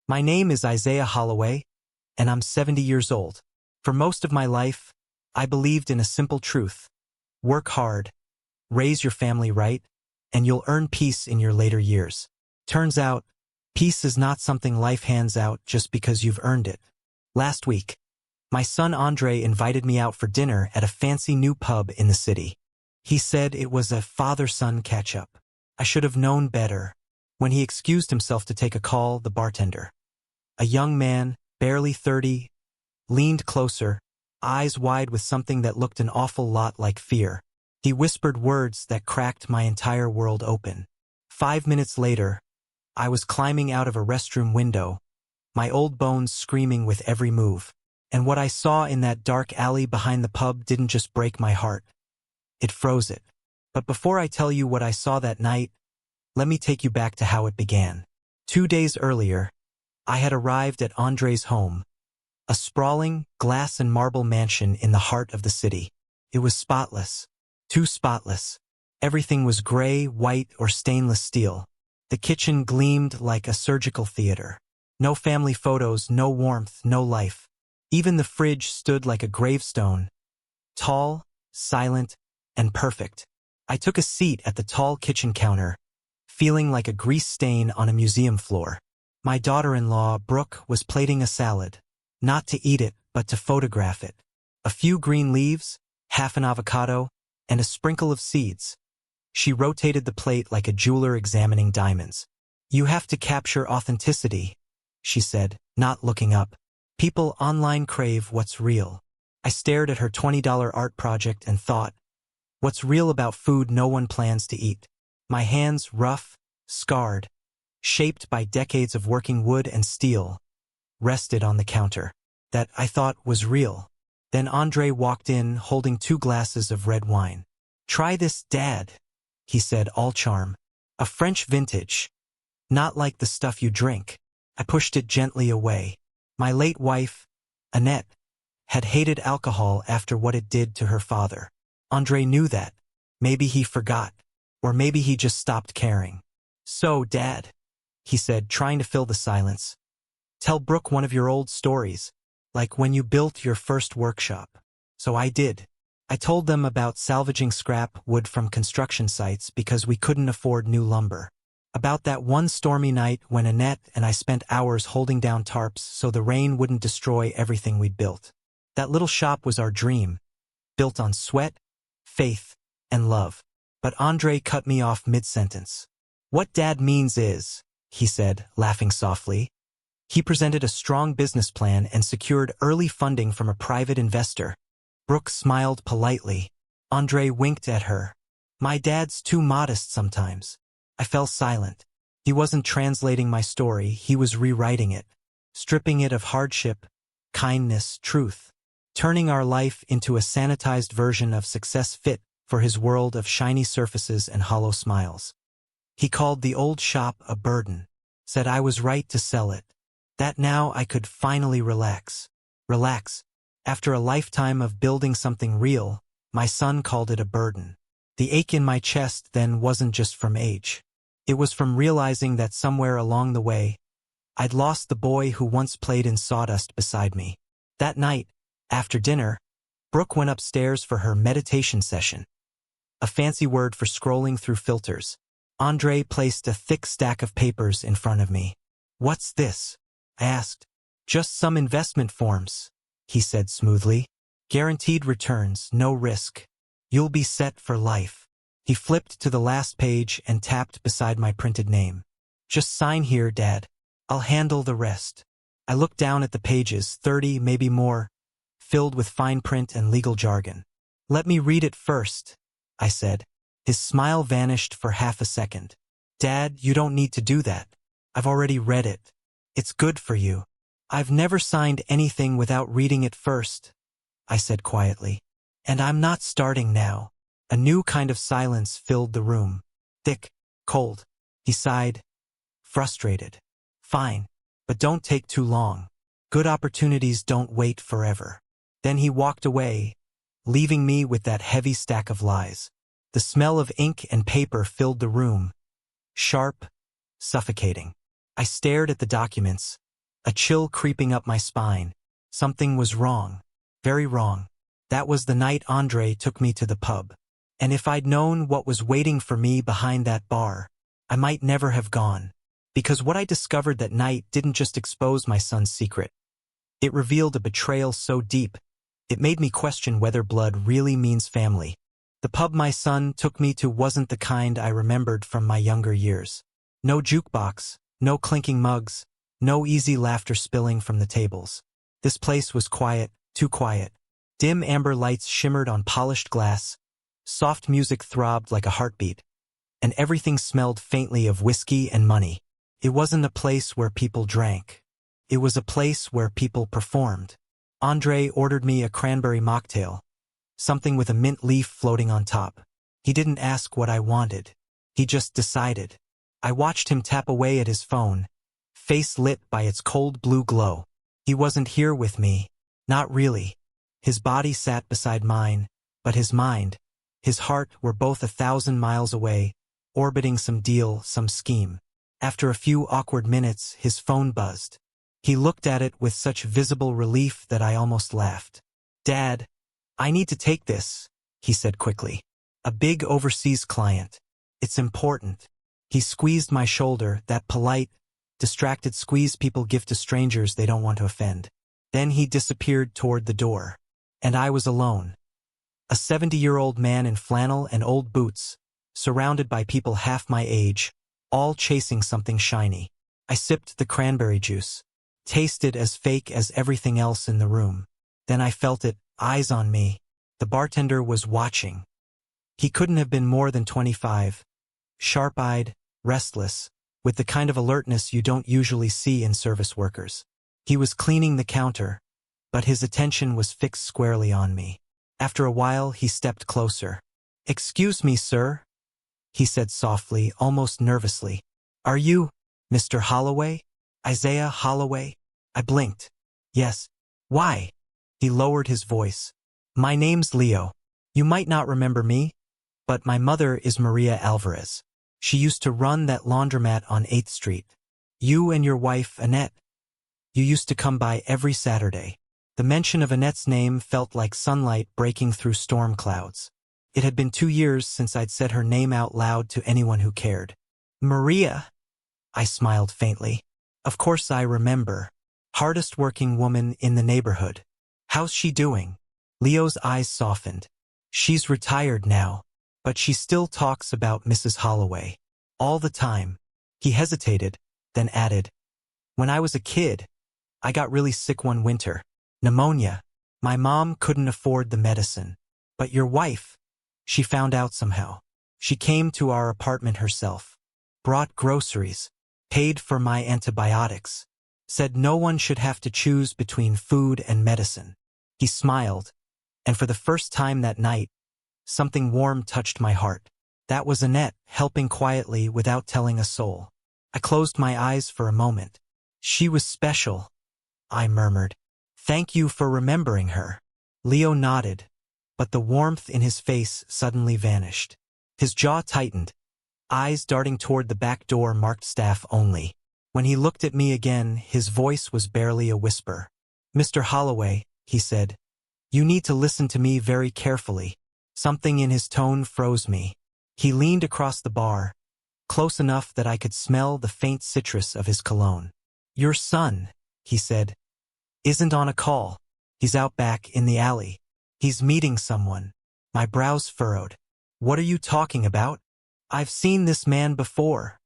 My name is Isaiah Holloway, and I'm 70 years old. For most of my life, I believed in a simple truth. Work hard, raise your family right, and you'll earn peace in your later years. Turns out, peace is not something life hands out just because you've earned it. Last week, my son Andre invited me out for dinner at a fancy new pub in the city. He said it was a father-son catch-up. I should have known better. When he excused himself to take a call, the bartender, a young man, barely 30, leaned closer, eyes wide with something that looked an awful lot like fear. He whispered words that cracked my entire world open. 5 minutes later, I was climbing out of a restroom window, my old bones screaming with every move. And what I saw in that dark alley behind the pub didn't just break my heart. It froze it. But before I tell you what I saw that night, let me take you back to how it began. 2 days earlier, I had arrived at Andre's home, a sprawling, glass and marble mansion in the heart of the city. It was spotless. Too spotless. Everything was gray, white, or stainless steel. The kitchen gleamed like a surgical theater. No family photos, no warmth, no life. Even the fridge stood like a gravestone, tall, silent, and perfect. I took a seat at the tall kitchen counter, feeling like a grease stain on a museum floor. My daughter-in-law, Brooke, was plating a salad, not to eat it, but to photograph it. A few green leaves, half an avocado, and a sprinkle of seeds. She rotated the plate like a jeweler examining diamonds. "You have to capture authenticity," she said, not looking up. "People online crave what's real." I stared at her $20 art project and thought, what's real about food no one plans to eat? My hands, rough, scarred, shaped by decades of working wood and steel, rested on the counter. That, I thought, was real. Then Andre walked in, holding 2 glasses of red wine. "Try this, Dad," he said, all charm. "A French vintage. Not like the stuff you drink." I pushed it gently away. My late wife, Annette, had hated alcohol after what it did to her father. Andre knew that. Maybe he forgot. Or maybe he just stopped caring. "So, Dad," he said, trying to fill the silence, "tell Brooke one of your old stories, like when you built your first workshop." So I did. I told them about salvaging scrap wood from construction sites because we couldn't afford new lumber. About that one stormy night when Annette and I spent hours holding down tarps so the rain wouldn't destroy everything we'd built. That little shop was our dream, built on sweat, faith, and love. But Andre cut me off mid-sentence. "What Dad means is," he said, laughing softly. He presented a strong business plan and secured early funding from a private investor. Brooke smiled politely. Andre winked at her. "My dad's too modest sometimes." I fell silent. He wasn't translating my story, he was rewriting it, stripping it of hardship, kindness, truth, turning our life into a sanitized version of success fit for his world of shiny surfaces and hollow smiles. He called the old shop a burden, said I was right to sell it, that now I could finally relax. Relax. After a lifetime of building something real, my son called it a burden. The ache in my chest then wasn't just from age. It was from realizing that somewhere along the way, I'd lost the boy who once played in sawdust beside me. That night, after dinner, Brooke went upstairs for her meditation session, a fancy word for scrolling through filters. Andre placed a thick stack of papers in front of me. "What's this?" I asked. "Just some investment forms," he said smoothly. "Guaranteed returns, no risk. You'll be set for life." He flipped to the last page and tapped beside my printed name. "Just sign here, Dad. I'll handle the rest." I looked down at the pages, 30, maybe more, filled with fine print and legal jargon. "Let me read it first," I said. His smile vanished for half a second. "Dad, you don't need to do that. I've already read it. It's good for you." "I've never signed anything without reading it first," I said quietly. "And I'm not starting now." A new kind of silence filled the room. Thick, cold. He sighed, frustrated. "Fine, but don't take too long. Good opportunities don't wait forever." Then he walked away, leaving me with that heavy stack of lies. The smell of ink and paper filled the room, sharp, suffocating. I stared at the documents, a chill creeping up my spine. Something was wrong. Very wrong. That was the night Andre took me to the pub. And if I'd known what was waiting for me behind that bar, I might never have gone. Because what I discovered that night didn't just expose my son's secret. It revealed a betrayal so deep, it made me question whether blood really means family. The pub my son took me to wasn't the kind I remembered from my younger years. No jukebox, no clinking mugs, no easy laughter spilling from the tables. This place was quiet, too quiet. Dim amber lights shimmered on polished glass, soft music throbbed like a heartbeat, and everything smelled faintly of whiskey and money. It wasn't a place where people drank. It was a place where people performed. Andre ordered me a cranberry mocktail, something with a mint leaf floating on top. He didn't ask what I wanted. He just decided. I watched him tap away at his phone, face lit by its cold blue glow. He wasn't here with me. Not really. His body sat beside mine, but his mind, his heart were both 1,000 miles away, orbiting some deal, some scheme. After a few awkward minutes, his phone buzzed. He looked at it with such visible relief that I almost laughed. "Dad, I need to take this," he said quickly. "A big overseas client. It's important." He squeezed my shoulder, that polite, distracted squeeze people give to strangers they don't want to offend. Then he disappeared toward the door. And I was alone. A 70-year-old man in flannel and old boots, surrounded by people half my age, all chasing something shiny. I sipped the cranberry juice, tasted as fake as everything else in the room. Then I felt it, eyes on me. The bartender was watching. He couldn't have been more than 25, sharp-eyed, restless, with the kind of alertness you don't usually see in service workers. He was cleaning the counter, but his attention was fixed squarely on me. After a while, he stepped closer. "Excuse me, sir," he said softly, almost nervously. "Are you Mr. Holloway? Isaiah Holloway?" I blinked. "Yes." "Why?" He lowered his voice. "My name's Leo. You might not remember me, but my mother is Maria Alvarez. She used to run that laundromat on 8th Street. You and your wife, Annette. You used to come by every Saturday." The mention of Annette's name felt like sunlight breaking through storm clouds. It had been 2 years since I'd said her name out loud to anyone who cared. "Maria," I smiled faintly. "Of course I remember. Hardest working woman in the neighborhood. How's she doing?" Leo's eyes softened. "She's retired now, but she still talks about Mrs. Holloway. All the time." He hesitated, then added, "When I was a kid, I got really sick one winter. Pneumonia. My mom couldn't afford the medicine. But your wife, she found out somehow. She came to our apartment herself, brought groceries, paid for my antibiotics, said no one should have to choose between food and medicine." He smiled, and for the first time that night, something warm touched my heart. That was Annette, helping quietly without telling a soul. I closed my eyes for a moment. "She was special," I murmured. "Thank you for remembering her." Leo nodded, but the warmth in his face suddenly vanished. His jaw tightened, eyes darting toward the back door marked staff only. When he looked at me again, his voice was barely a whisper. "Mr. Holloway," he said, "you need to listen to me very carefully." Something in his tone froze me. He leaned across the bar, close enough that I could smell the faint citrus of his cologne. "Your son," he said, "isn't on a call. He's out back in the alley. He's meeting someone." My brows furrowed. "What are you talking about?" "I've seen this man before,"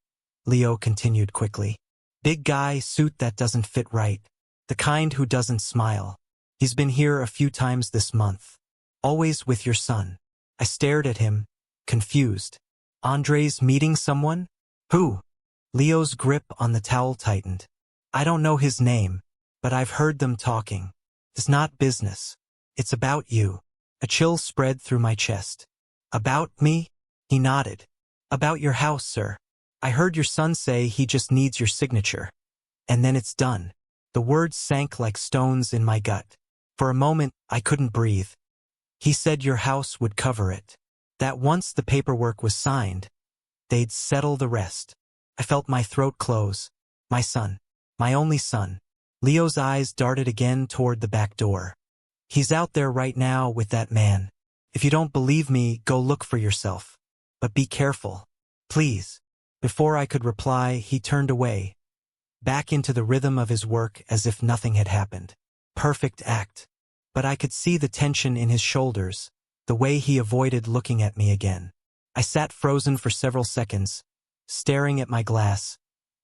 Leo continued quickly. "Big guy, suit that doesn't fit right. The kind who doesn't smile. He's been here a few times this month. Always with your son." I stared at him, confused. "Andre's meeting someone? Who?" Leo's grip on the towel tightened. "I don't know his name, but I've heard them talking. It's not business. It's about you." A chill spread through my chest. "About me?" He nodded. "About your house, sir. I heard your son say he just needs your signature. And then it's done." The words sank like stones in my gut. For a moment, I couldn't breathe. "He said your house would cover it. That once the paperwork was signed, they'd settle the rest." I felt my throat close. My son. My only son. Leo's eyes darted again toward the back door. He's out there right now with that man. If you don't believe me, go look for yourself. But be careful. Please. Before I could reply, he turned away, back into the rhythm of his work as if nothing had happened. Perfect act. But I could see the tension in his shoulders, the way he avoided looking at me again. I sat frozen for several seconds, staring at my glass,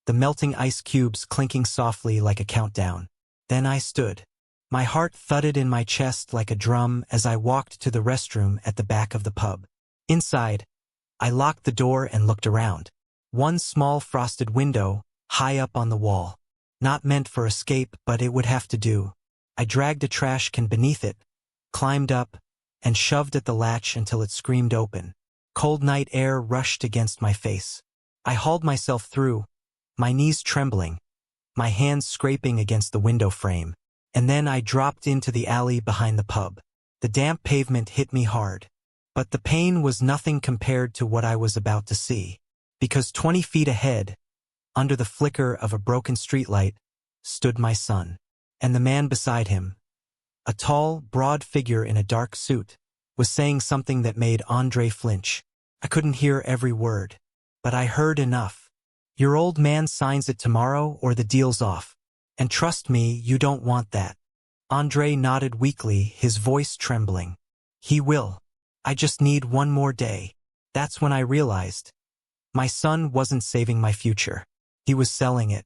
the melting ice cubes clinking softly like a countdown. Then I stood. My heart thudded in my chest like a drum as I walked to the restroom at the back of the pub. Inside, I locked the door and looked around. One small frosted window, high up on the wall. Not meant for escape, but it would have to do. I dragged a trash can beneath it, climbed up, and shoved at the latch until it screamed open. Cold night air rushed against my face. I hauled myself through, my knees trembling, my hands scraping against the window frame. And then I dropped into the alley behind the pub. The damp pavement hit me hard. But the pain was nothing compared to what I was about to see. Because 20 feet ahead, under the flicker of a broken streetlight, stood my son. And the man beside him, a tall, broad figure in a dark suit, was saying something that made Andre flinch. I couldn't hear every word, but I heard enough. Your old man signs it tomorrow or the deal's off. And trust me, you don't want that. Andre nodded weakly, his voice trembling. He will. I just need one more day. That's when I realized. My son wasn't saving my future. He was selling it.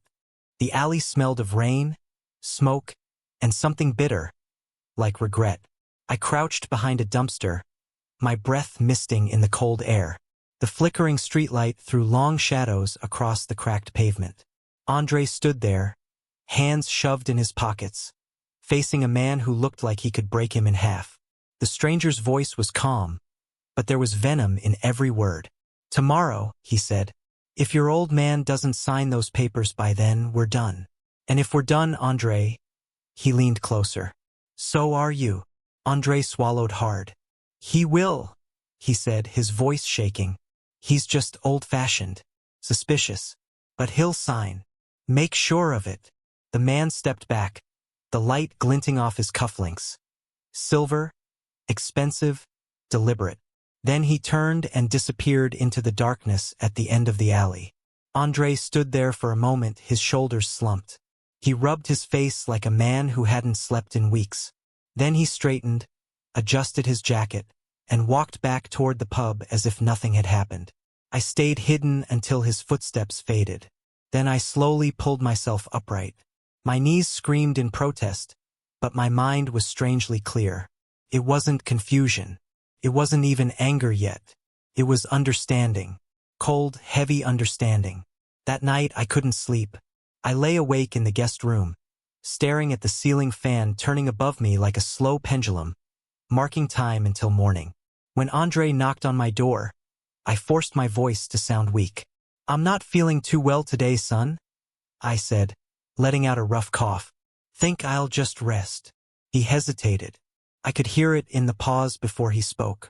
The alley smelled of rain, smoke, and something bitter, like regret. I crouched behind a dumpster, my breath misting in the cold air. The flickering streetlight threw long shadows across the cracked pavement. Andre stood there, hands shoved in his pockets, facing a man who looked like he could break him in half. The stranger's voice was calm, but there was venom in every word. Tomorrow, he said. If your old man doesn't sign those papers by then, we're done. And if we're done, Andre, he leaned closer. So are you. Andre swallowed hard. He will, he said, his voice shaking. He's just old-fashioned, suspicious, but he'll sign. Make sure of it. The man stepped back, the light glinting off his cufflinks. Silver, expensive, deliberate. Then he turned and disappeared into the darkness at the end of the alley. Andre stood there for a moment, his shoulders slumped. He rubbed his face like a man who hadn't slept in weeks. Then he straightened, adjusted his jacket, and walked back toward the pub as if nothing had happened. I stayed hidden until his footsteps faded. Then I slowly pulled myself upright. My knees screamed in protest, but my mind was strangely clear. It wasn't confusion. It wasn't even anger yet. It was understanding. Cold, heavy understanding. That night I couldn't sleep. I lay awake in the guest room, staring at the ceiling fan turning above me like a slow pendulum, marking time until morning. When Andre knocked on my door, I forced my voice to sound weak. I'm not feeling too well today, son, I said, letting out a rough cough. Think I'll just rest. He hesitated. I could hear it in the pause before he spoke.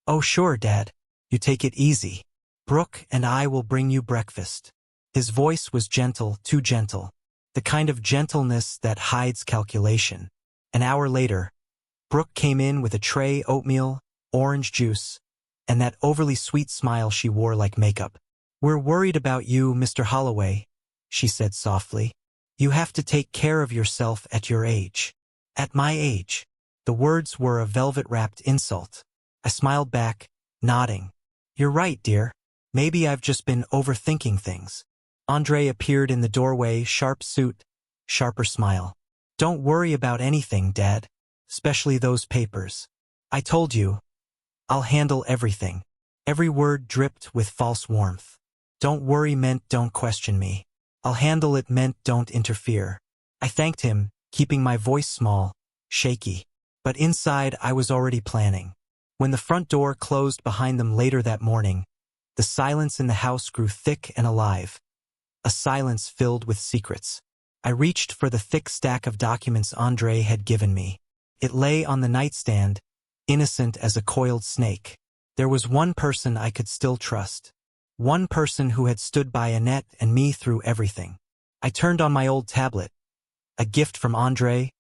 Oh sure, Dad. You take it easy. Brooke and I will bring you breakfast. His voice was gentle, too gentle. The kind of gentleness that hides calculation. An hour later, Brooke came in with a tray, oatmeal, orange juice, and that overly sweet smile she wore like makeup. We're worried about you, Mr. Holloway, she said softly. You have to take care of yourself at your age. At my age. The words were a velvet-wrapped insult. I smiled back, nodding. You're right, dear. Maybe I've just been overthinking things. Andre appeared in the doorway, sharp suit, sharper smile. Don't worry about anything, Dad. Especially those papers. I told you. I'll handle everything. Every word dripped with false warmth. Don't worry meant don't question me. I'll handle it meant don't interfere. I thanked him, keeping my voice small, shaky. But inside I was already planning. When the front door closed behind them later that morning, the silence in the house grew thick and alive. A silence filled with secrets. I reached for the thick stack of documents Andre had given me. It lay on the nightstand, innocent as a coiled snake. There was one person I could still trust. One person who had stood by Annette and me through everything. I turned on my old tablet, a gift from Andre,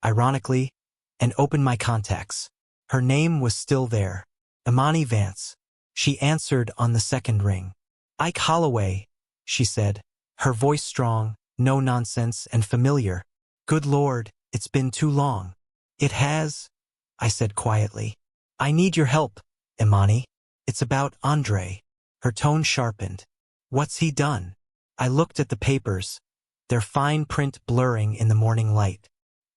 ironically, and opened my contacts. Her name was still there. Imani Vance. She answered on the second ring. Ike Holloway, she said, her voice strong, no nonsense, and familiar. Good Lord, it's been too long. It has, I said quietly. I need your help, Imani. It's about Andre. Her tone sharpened. What's he done? I looked at the papers, their fine print blurring in the morning light.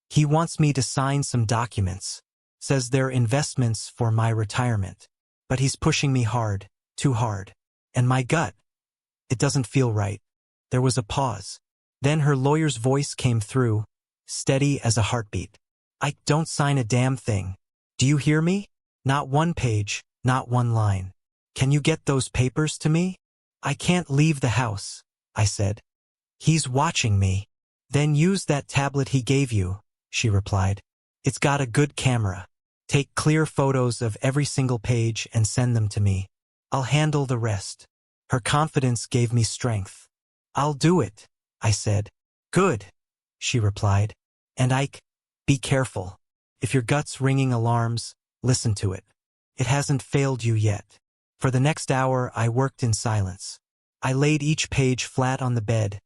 He wants me to sign some documents. Says they're investments for my retirement. But he's pushing me hard, too hard. And my gut, it doesn't feel right. There was a pause. Then her lawyer's voice came through, steady as a heartbeat. I don't sign a damn thing. Do you hear me? Not one page, not one line. Can you get those papers to me? I can't leave the house, I said. He's watching me. Then use that tablet he gave you, she replied. It's got a good camera. Take clear photos of every single page and send them to me. I'll handle the rest. Her confidence gave me strength. I'll do it, I said. Good, she replied. And Ike, be careful. If your gut's ringing alarms, listen to it. It hasn't failed you yet. For the next hour, I worked in silence. I laid each page flat on the bed,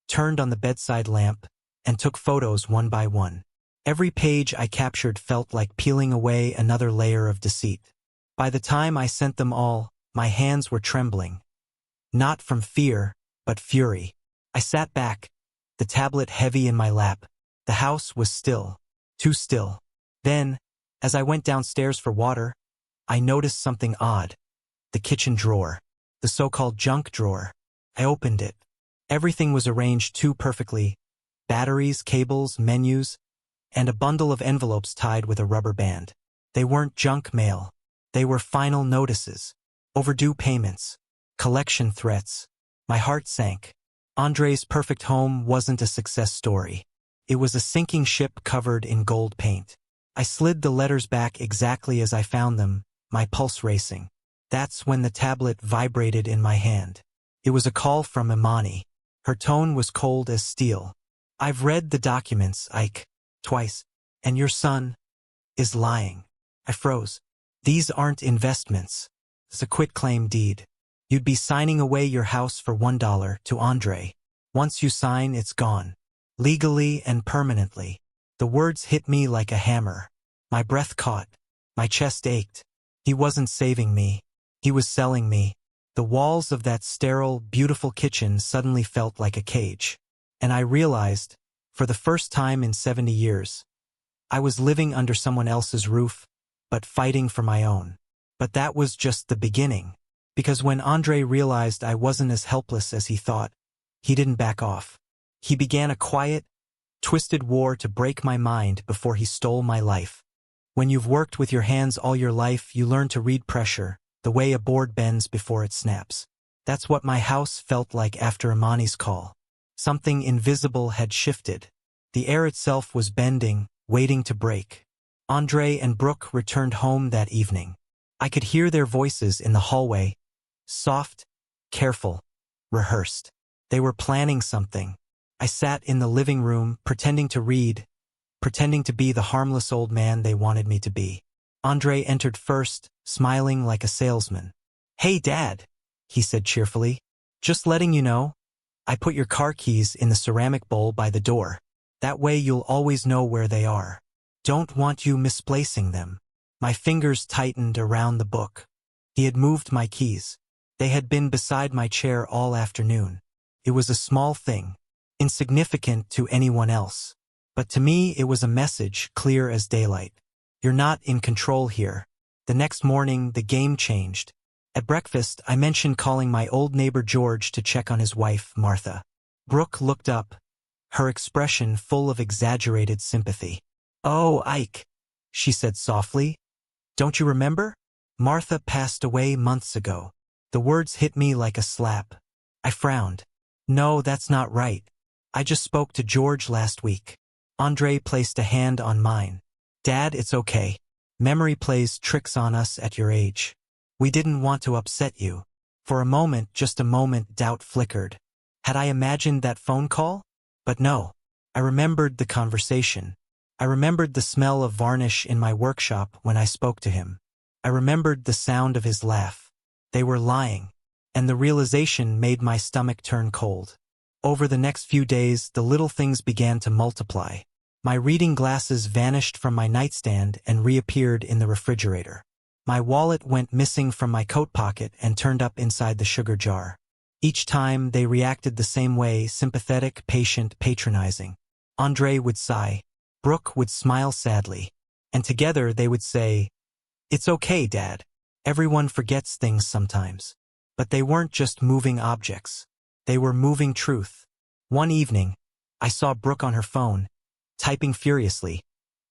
turned on the bedside lamp, and took photos one by one. Every page I captured felt like peeling away another layer of deceit. By the time I sent them all, my hands were trembling. Not from fear, but fury. I sat back, the tablet heavy in my lap. The house was still, too still. Then, as I went downstairs for water, I noticed something odd. The kitchen drawer. The so-called junk drawer. I opened it. Everything was arranged too perfectly. Batteries, cables, menus, and a bundle of envelopes tied with a rubber band. They weren't junk mail. They were final notices. Overdue payments. Collection threats. My heart sank. Andre's perfect home wasn't a success story. It was a sinking ship covered in gold paint. I slid the letters back exactly as I found them, my pulse racing. That's when the tablet vibrated in my hand. It was a call from Imani. Her tone was cold as steel. I've read the documents, Ike, twice, and your son is lying. I froze. These aren't investments. It's a quitclaim deed. You'd be signing away your house for $1 to Andre. Once you sign, it's gone. Legally and permanently. The words hit me like a hammer. My breath caught. My chest ached. He wasn't saving me. He was selling me. The walls of that sterile, beautiful kitchen suddenly felt like a cage. And I realized, for the first time in 70 years, I was living under someone else's roof, but fighting for my own. But that was just the beginning. Because when Andre realized I wasn't as helpless as he thought, he didn't back off. He began a quiet, twisted war to break my mind before he stole my life. When you've worked with your hands all your life, you learn to read pressure, the way a board bends before it snaps. That's what my house felt like after Imani's call. Something invisible had shifted. The air itself was bending, waiting to break. Andre and Brooke returned home that evening. I could hear their voices in the hallway, soft, careful, rehearsed. They were planning something. I sat in the living room, pretending to read, pretending to be the harmless old man they wanted me to be. Andre entered first, smiling like a salesman. Hey, Dad, he said cheerfully. Just letting you know, I put your car keys in the ceramic bowl by the door. That way you'll always know where they are. Don't want you misplacing them. My fingers tightened around the book. He had moved my keys. They had been beside my chair all afternoon. It was a small thing, insignificant to anyone else. But to me it was a message clear as daylight. You're not in control here. The next morning, the game changed. At breakfast, I mentioned calling my old neighbor George to check on his wife, Martha. Brooke looked up, her expression full of exaggerated sympathy. Oh, Ike, she said softly. Don't you remember? Martha passed away months ago. The words hit me like a slap. I frowned. No, that's not right. I just spoke to George last week. Andre placed a hand on mine. Dad, it's okay. Memory plays tricks on us at your age. We didn't want to upset you. For a moment, just a moment, doubt flickered. Had I imagined that phone call? But no. I remembered the conversation. I remembered the smell of varnish in my workshop when I spoke to him. I remembered the sound of his laugh. They were lying, and the realization made my stomach turn cold. Over the next few days, the little things began to multiply. My reading glasses vanished from my nightstand and reappeared in the refrigerator. My wallet went missing from my coat pocket and turned up inside the sugar jar. Each time, they reacted the same way, sympathetic, patient, patronizing. Andre would sigh. Brooke would smile sadly. And together they would say, "It's okay, Dad. Everyone forgets things sometimes." But they weren't just moving objects. They were moving truth. One evening, I saw Brooke on her phone, typing furiously,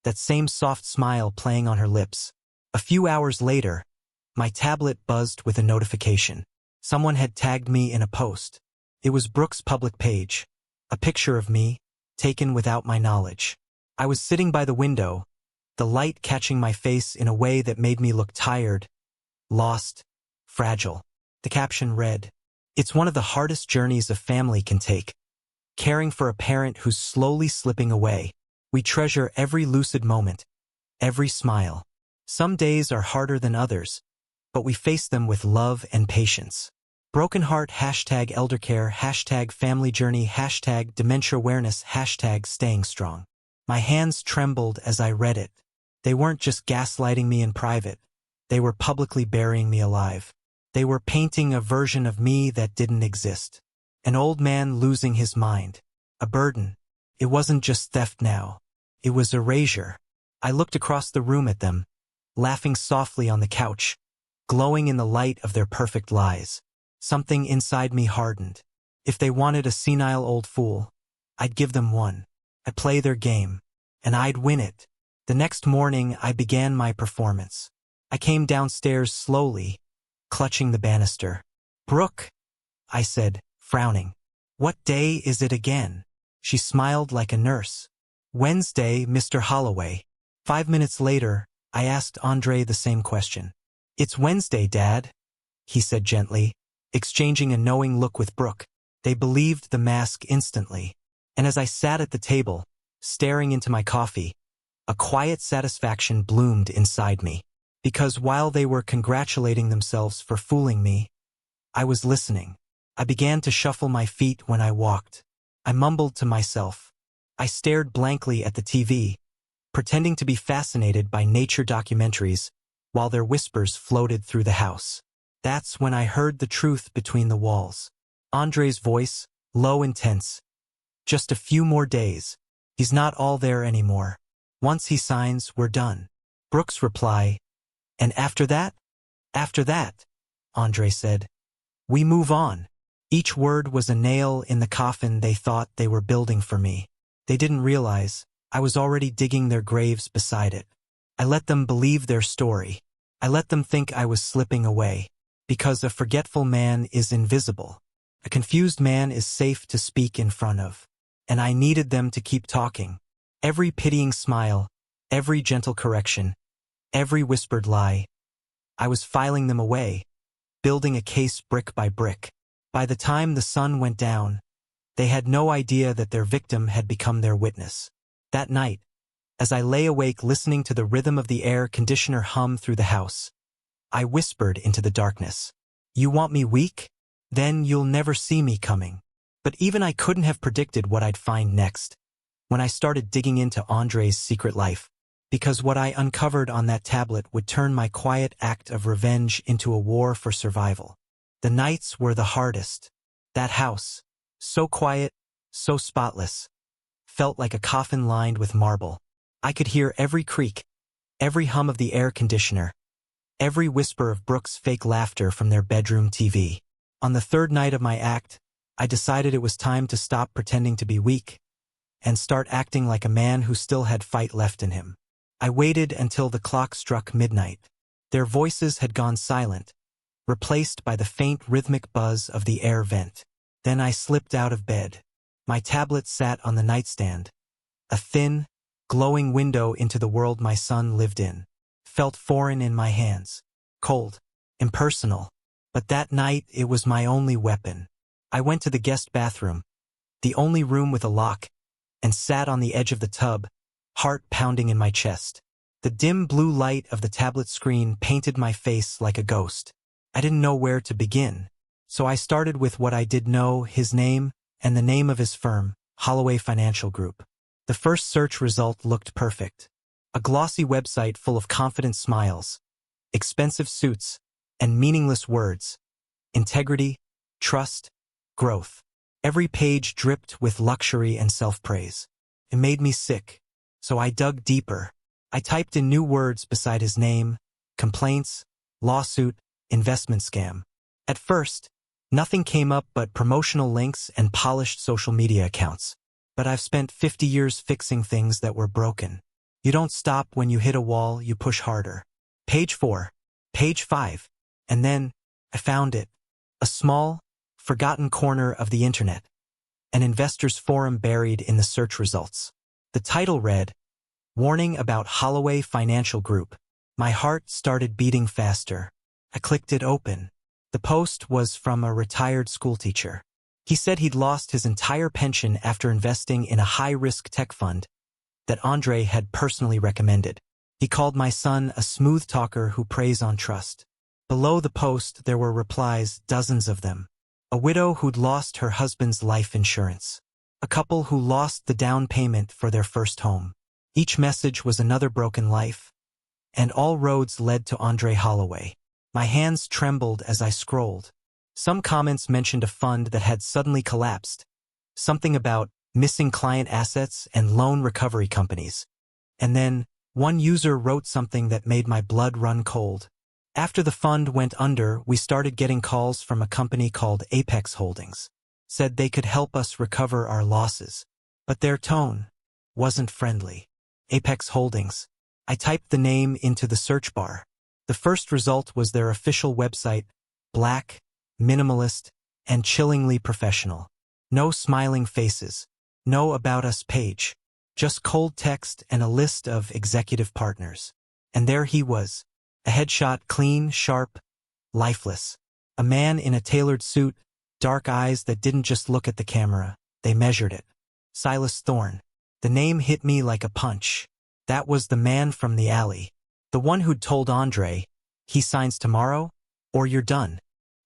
that same soft smile playing on her lips. A few hours later, my tablet buzzed with a notification. Someone had tagged me in a post. It was Brooke's public page, a picture of me, taken without my knowledge. I was sitting by the window, the light catching my face in a way that made me look tired, lost, fragile. The caption read, "It's one of the hardest journeys a family can take. Caring for a parent who's slowly slipping away. We treasure every lucid moment, every smile. Some days are harder than others, but we face them with love and patience. Broken heart, #eldercare, #family journey, #dementia awareness, #staying strong." My hands trembled as I read it. They weren't just gaslighting me in private. They were publicly burying me alive. They were painting a version of me that didn't exist. An old man losing his mind. A burden. It wasn't just theft now. It was erasure. I looked across the room at them, laughing softly on the couch, glowing in the light of their perfect lies. Something inside me hardened. If they wanted a senile old fool, I'd give them one. I'd play their game, and I'd win it. The next morning, I began my performance. I came downstairs slowly, clutching the banister. "Brooke," I said, frowning. "What day is it again?" She smiled like a nurse. "Wednesday, Mr. Holloway." 5 minutes later, I asked Andre the same question. "It's Wednesday, Dad," he said gently, exchanging a knowing look with Brooke. They believed the mask instantly. And as I sat at the table, staring into my coffee, a quiet satisfaction bloomed inside me. Because while they were congratulating themselves for fooling me, I was listening. I began to shuffle my feet when I walked. I mumbled to myself. I stared blankly at the TV, pretending to be fascinated by nature documentaries, while their whispers floated through the house. That's when I heard the truth between the walls. Andre's voice, low and tense. "Just a few more days. He's not all there anymore. Once he signs, we're done." Brooke's reply, "And after that?" "After that," Andre said, "we move on." Each word was a nail in the coffin they thought they were building for me. They didn't realize I was already digging their graves beside it. I let them believe their story. I let them think I was slipping away. Because a forgetful man is invisible. A confused man is safe to speak in front of. And I needed them to keep talking. Every pitying smile, every gentle correction, every whispered lie. I was filing them away, building a case brick by brick. By the time the sun went down, they had no idea that their victim had become their witness. That night, as I lay awake listening to the rhythm of the air conditioner hum through the house, I whispered into the darkness, "You want me weak? Then you'll never see me coming." But even I couldn't have predicted what I'd find next, when I started digging into Andre's secret life, because what I uncovered on that tablet would turn my quiet act of revenge into a war for survival. The nights were the hardest. That house, so quiet, so spotless, felt like a coffin lined with marble. I could hear every creak, every hum of the air conditioner, every whisper of Brooke's fake laughter from their bedroom TV. On the third night of my act, I decided it was time to stop pretending to be weak and start acting like a man who still had fight left in him. I waited until the clock struck midnight. Their voices had gone silent, replaced by the faint rhythmic buzz of the air vent. Then I slipped out of bed. My tablet sat on the nightstand. A thin, glowing window into the world my son lived in. Felt foreign in my hands. Cold. Impersonal. But that night it was my only weapon. I went to the guest bathroom, the only room with a lock, and sat on the edge of the tub, heart pounding in my chest. The dim blue light of the tablet screen painted my face like a ghost. I didn't know where to begin, so I started with what I did know: his name and the name of his firm, Holloway Financial Group. The first search result looked perfect. A glossy website full of confident smiles, expensive suits, and meaningless words. Integrity, trust, growth. Every page dripped with luxury and self-praise. It made me sick, so I dug deeper. I typed in new words beside his name: complaints, lawsuit, investment scam. At first, nothing came up but promotional links and polished social media accounts. But I've spent 50 years fixing things that were broken. You don't stop when you hit a wall, you push harder. Page 4, page 5, and then I found it. A small, forgotten corner of the internet. An investor's forum buried in the search results. The title read, "Warning about Holloway Financial Group." My heart started beating faster. I clicked it open. The post was from a retired schoolteacher. He said he'd lost his entire pension after investing in a high-risk tech fund that Andre had personally recommended. He called my son a smooth talker who preys on trust. Below the post there were replies, dozens of them. A widow who'd lost her husband's life insurance. A couple who lost the down payment for their first home. Each message was another broken life, and all roads led to Andre Holloway. My hands trembled as I scrolled. Some comments mentioned a fund that had suddenly collapsed, something about missing client assets and loan recovery companies. And then, one user wrote something that made my blood run cold. After the fund went under, we started getting calls from a company called Apex Holdings. Said they could help us recover our losses. But their tone wasn't friendly. Apex Holdings. I typed the name into the search bar. The first result was their official website, black, minimalist, and chillingly professional. No smiling faces. No About Us page. Just cold text and a list of executive partners. And there he was. A headshot, clean, sharp, lifeless. A man in a tailored suit, dark eyes that didn't just look at the camera, they measured it. Silus Thorne. The name hit me like a punch. That was the man from the alley. The one who'd told Andre, he signs tomorrow, or you're done.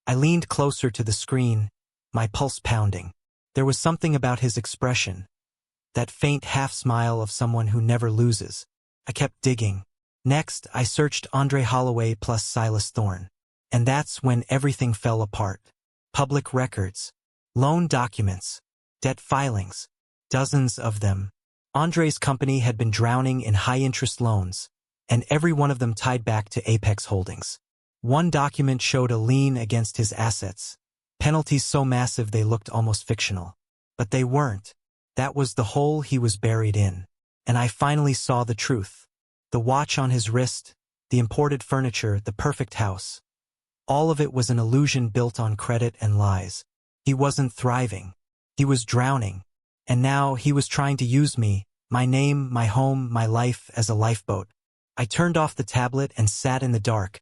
I leaned closer to the screen, my pulse pounding. There was something about his expression. That faint half-smile of someone who never loses. I kept digging. Next, I searched Andre Holloway plus Silus Thorne. And that's when everything fell apart. Public records. Loan documents. Debt filings. Dozens of them. Andre's company had been drowning in high-interest loans, and every one of them tied back to Apex Holdings. One document showed a lien against his assets. Penalties so massive they looked almost fictional. But they weren't. That was the hole he was buried in. And I finally saw the truth. The watch on his wrist, the imported furniture, the perfect house. All of it was an illusion built on credit and lies. He wasn't thriving. He was drowning. And now he was trying to use me, my name, my home, my life as a lifeboat. I turned off the tablet and sat in the dark,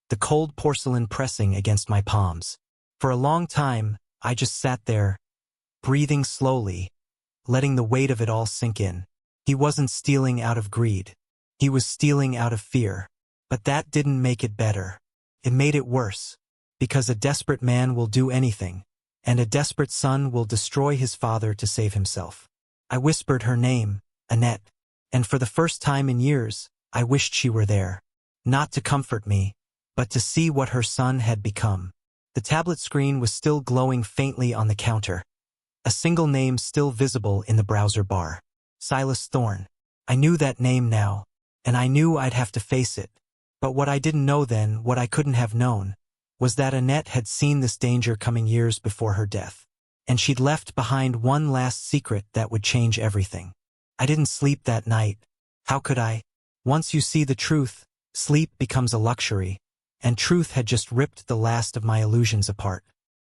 the cold porcelain pressing against my palms. For a long time, I just sat there, breathing slowly, letting the weight of it all sink in. He wasn't stealing out of greed. He was stealing out of fear. But that didn't make it better. It made it worse. Because a desperate man will do anything, and a desperate son will destroy his father to save himself. I whispered her name, Annette, and for the first time in years, I wished she were there. Not to comfort me, but to see what her son had become. The tablet screen was still glowing faintly on the counter. A single name still visible in the browser bar. Silus Thorne. I knew that name now, and I knew I'd have to face it. But what I didn't know then, what I couldn't have known, was that Annette had seen this danger coming years before her death. And she'd left behind one last secret that would change everything. I didn't sleep that night. How could I? Once you see the truth, sleep becomes a luxury, and truth had just ripped the last of my illusions apart.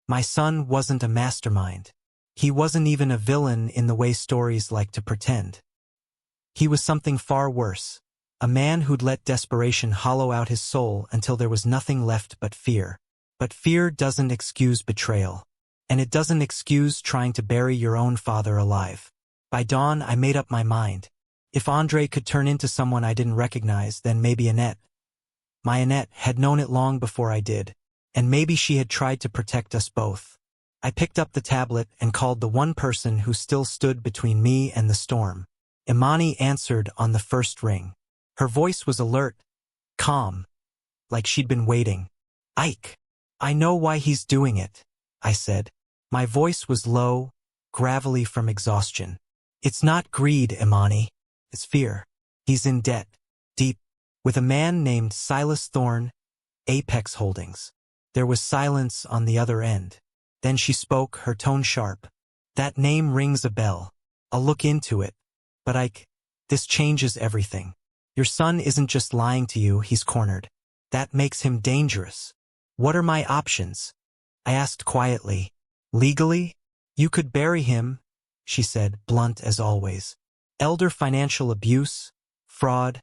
My son wasn't a mastermind. He wasn't even a villain in the way stories like to pretend. He was something far worse. A man who'd let desperation hollow out his soul until there was nothing left but fear. But fear doesn't excuse betrayal. And it doesn't excuse trying to bury your own father alive. By dawn, I made up my mind. If Andre could turn into someone I didn't recognize, then maybe Annette. My Annette had known it long before I did, and maybe she had tried to protect us both. I picked up the tablet and called the one person who still stood between me and the storm. Imani answered on the first ring. Her voice was alert, calm, like she'd been waiting. Ike. I know why he's doing it, I said. My voice was low, gravelly from exhaustion. It's not greed, Imani. It's fear. He's in debt. Deep. With a man named Silus Thorne, Apex Holdings. There was silence on the other end. Then she spoke, her tone sharp. That name rings a bell. I'll look into it. But Ike, this changes everything. Your son isn't just lying to you, he's cornered. That makes him dangerous. What are my options? I asked quietly. Legally? You could bury him, she said, blunt as always. Elder financial abuse, fraud,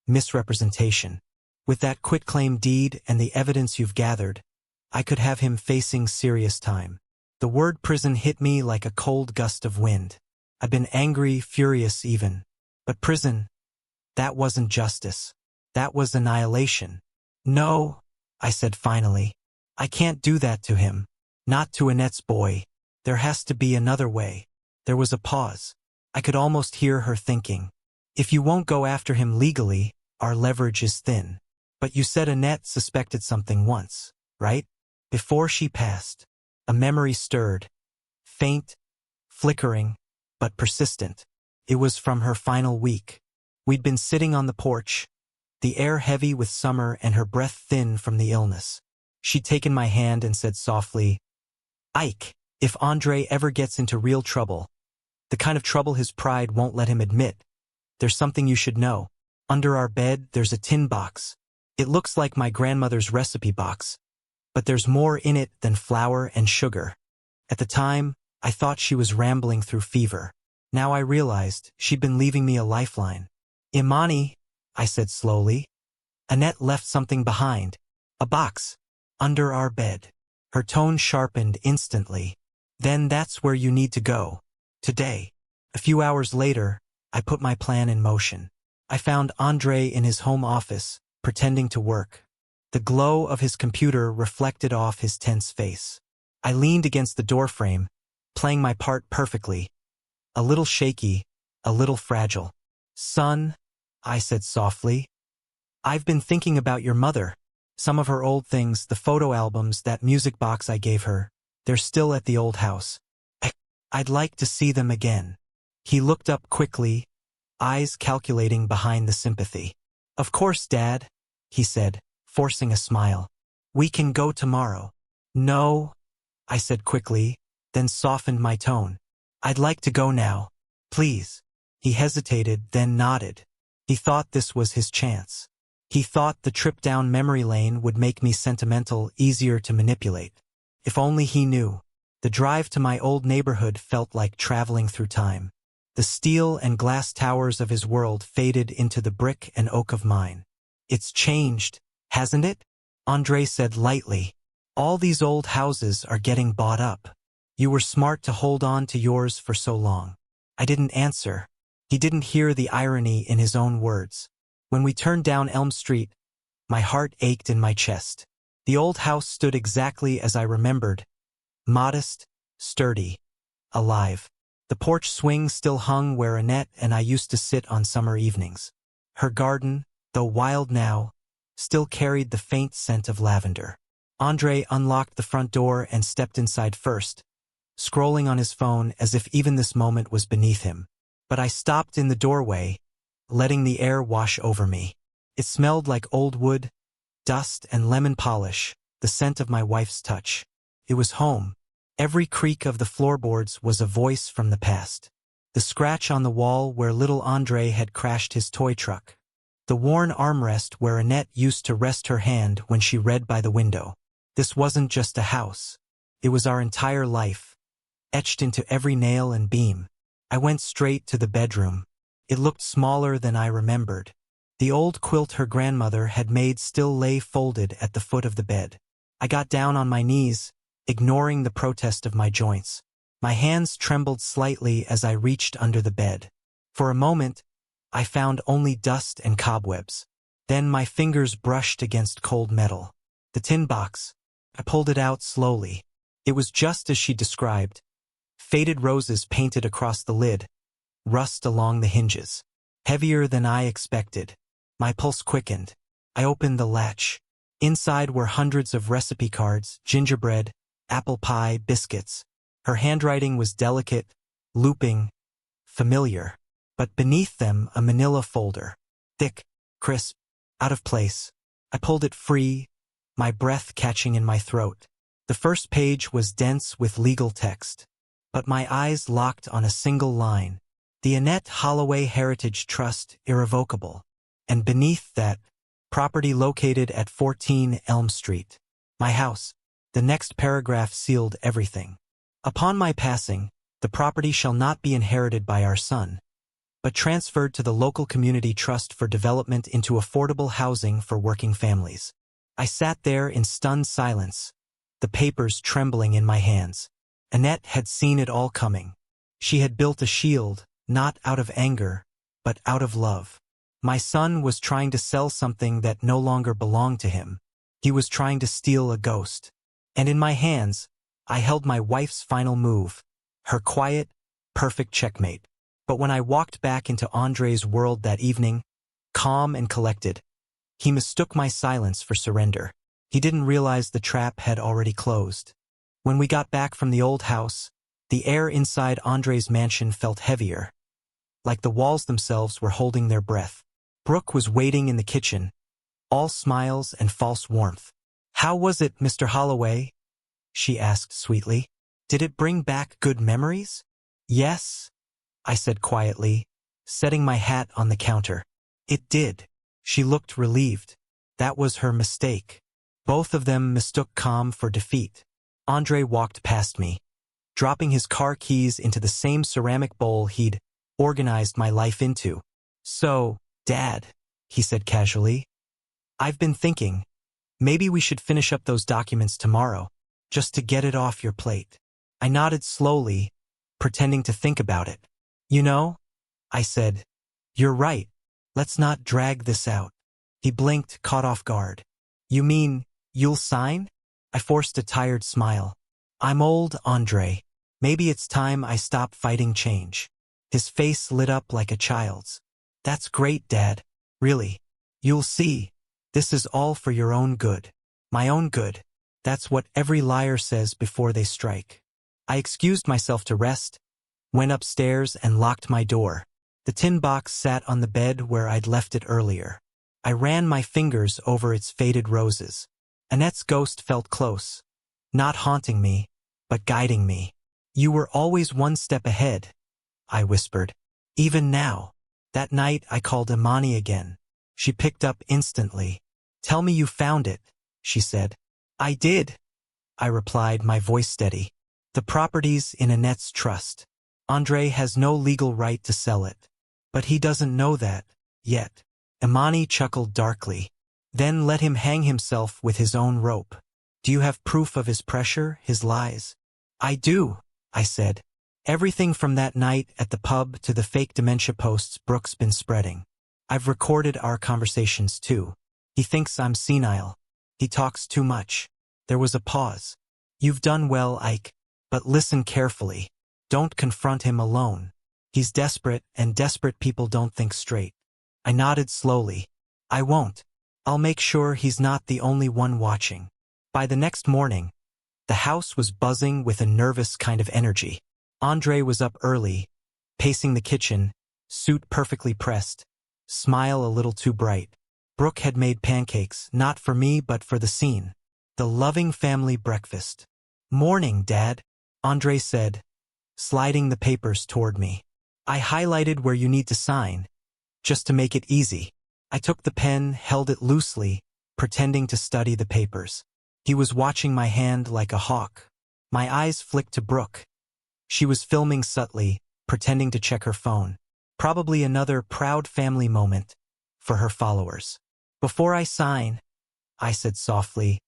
misrepresentation. With that quitclaim deed and the evidence you've gathered, I could have him facing serious time. The word prison hit me like a cold gust of wind. I've been angry, furious even. But prison, that wasn't justice. That was annihilation. No, I said finally. I can't do that to him. Not to Annette's boy. There has to be another way. There was a pause. I could almost hear her thinking. If you won't go after him legally, our leverage is thin. But you said Annette suspected something once, right? Before she passed. A memory stirred. Faint, flickering, but persistent. It was from her final week. We'd been sitting on the porch, the air heavy with summer and her breath thin from the illness. She'd taken my hand and said softly, Ike, if Andre ever gets into real trouble, the kind of trouble his pride won't let him admit, there's something you should know. Under our bed, there's a tin box. It looks like my grandmother's recipe box, but there's more in it than flour and sugar. At the time, I thought she was rambling through fever. Now I realized she'd been leaving me a lifeline. Imani, I said slowly. Annette left something behind. A box. Under our bed. Her tone sharpened instantly. Then that's where you need to go. Today. A few hours later, I put my plan in motion. I found Andre in his home office, pretending to work. The glow of his computer reflected off his tense face. I leaned against the doorframe, playing my part perfectly. A little shaky, a little fragile. Son, I said softly, I've been thinking about your mother. Some of her old things, the photo albums, that music box I gave her, they're still at the old house. I'd like to see them again. He looked up quickly, eyes calculating behind the sympathy. Of course, Dad, he said, forcing a smile. We can go tomorrow. No, I said quickly, then softened my tone. I'd like to go now. Please. He hesitated, then nodded. He thought this was his chance. He thought the trip down memory lane would make me sentimental, easier to manipulate. If only he knew. The drive to my old neighborhood felt like traveling through time. The steel and glass towers of his world faded into the brick and oak of mine. It's changed, hasn't it? Andre said lightly. All these old houses are getting bought up. You were smart to hold on to yours for so long. I didn't answer. He didn't hear the irony in his own words. When we turned down Elm Street, my heart ached in my chest. The old house stood exactly as I remembered. Modest, sturdy, alive. The porch swing still hung where Annette and I used to sit on summer evenings. Her garden, though wild now, still carried the faint scent of lavender. Andre unlocked the front door and stepped inside first, scrolling on his phone as if even this moment was beneath him. But I stopped in the doorway, letting the air wash over me. It smelled like old wood, dust and lemon polish, the scent of my wife's touch. It was home. Every creak of the floorboards was a voice from the past. The scratch on the wall where little Andre had crashed his toy truck. The worn armrest where Annette used to rest her hand when she read by the window. This wasn't just a house. It was our entire life, etched into every nail and beam. I went straight to the bedroom. It looked smaller than I remembered. The old quilt her grandmother had made still lay folded at the foot of the bed. I got down on my knees, ignoring the protest of my joints. My hands trembled slightly as I reached under the bed. For a moment, I found only dust and cobwebs. Then my fingers brushed against cold metal. The tin box. I pulled it out slowly. It was just as she described. Faded roses painted across the lid, rust along the hinges. Heavier than I expected. My pulse quickened. I opened the latch. Inside were hundreds of recipe cards, gingerbread, apple pie, biscuits. Her handwriting was delicate, looping, familiar. But beneath them a manila folder. Thick, crisp, out of place. I pulled it free, my breath catching in my throat. The first page was dense with legal text. But my eyes locked on a single line. The Annette Holloway Heritage Trust, irrevocable. And beneath that, property located at 14 Elm Street. My house. The next paragraph sealed everything. Upon my passing, the property shall not be inherited by our son, but transferred to the local community trust for development into affordable housing for working families. I sat there in stunned silence, the papers trembling in my hands. Annette had seen it all coming. She had built a shield, not out of anger, but out of love. My son was trying to sell something that no longer belonged to him. He was trying to steal a ghost. And in my hands, I held my wife's final move, her quiet, perfect checkmate. But when I walked back into Andre's world that evening, calm and collected, he mistook my silence for surrender. He didn't realize the trap had already closed. When we got back from the old house, the air inside Andre's mansion felt heavier, like the walls themselves were holding their breath. Brooke was waiting in the kitchen, all smiles and false warmth. "How was it, Mr. Holloway?" she asked sweetly. "Did it bring back good memories?" "Yes," I said quietly, setting my hat on the counter. "It did." She looked relieved. That was her mistake. Both of them mistook calm for defeat. Andre walked past me, dropping his car keys into the same ceramic bowl he'd organized my life into. "So, Dad," he said casually, "I've been thinking, maybe we should finish up those documents tomorrow, just to get it off your plate." I nodded slowly, pretending to think about it. "You know," I said, "you're right. Let's not drag this out." He blinked, caught off guard. "You mean, you'll sign?" I forced a tired smile. "I'm old, Andre. Maybe it's time I stop fighting change." His face lit up like a child's. "That's great, Dad. Really. You'll see. This is all for your own good." My own good. That's what every liar says before they strike. I excused myself to rest, went upstairs and locked my door. The tin box sat on the bed where I'd left it earlier. I ran my fingers over its faded roses. Annette's ghost felt close, not haunting me, but guiding me. "You were always one step ahead," I whispered. "Even now." That night I called Imani again. She picked up instantly. "Tell me you found it," she said. "I did," I replied, my voice steady. "The property's in Annette's trust. Andre has no legal right to sell it. But he doesn't know that, yet." Imani chuckled darkly. "Then let him hang himself with his own rope. Do you have proof of his pressure, his lies?" "I do," I said. "Everything from that night at the pub to the fake dementia posts Brooke's been spreading. I've recorded our conversations too. He thinks I'm senile. He talks too much." There was a pause. "You've done well, Ike. But listen carefully. Don't confront him alone. He's desperate, and desperate people don't think straight." I nodded slowly. "I won't. I'll make sure he's not the only one watching." By the next morning, the house was buzzing with a nervous kind of energy. Andre was up early, pacing the kitchen, suit perfectly pressed, smile a little too bright. Brooke had made pancakes, not for me but for the scene. The loving family breakfast. "Morning, Dad," Andre said, sliding the papers toward me. "I highlighted where you need to sign, just to make it easy." I took the pen, held it loosely, pretending to study the papers. He was watching my hand like a hawk. My eyes flicked to Brooke. She was filming subtly, pretending to check her phone. Probably another proud family moment for her followers. "Before I sign," I said softly,